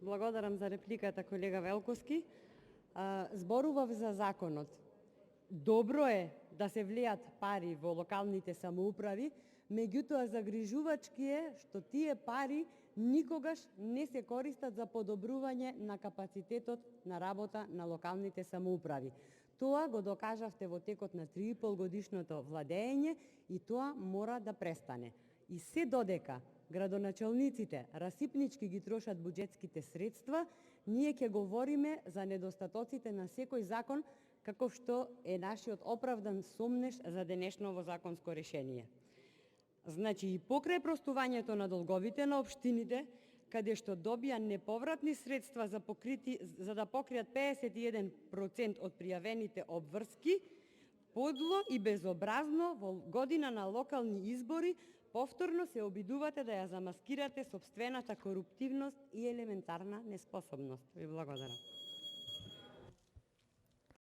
Благодарам за репликата, колега Велковски. Зборував за законот. Добро е да се влијат пари во локалните самоуправи, меѓутоа загрижувачки е што тие пари никогаш не се користат за подобрување на капацитетот на работа на локалните самоуправи. Тоа го докажавте во текот на 3,5 годишното владење и тоа мора да престане. И се додека градоначалниците расипнички ги трошат буџетските средства, ние ќе говориме за недостатоците на секој закон, каков што е нашиот оправдан сомнеш за денешново законско решение. Значи и покрај простувањето на долговите на општините, каде што добија неповратни средства за да покријат 51% од пријавените обврски, подло и безобразно во година на локални избори повторно се обидувате да ја замаскирате сопствената коруптивност и елементарна неспособност. Ви благодарам.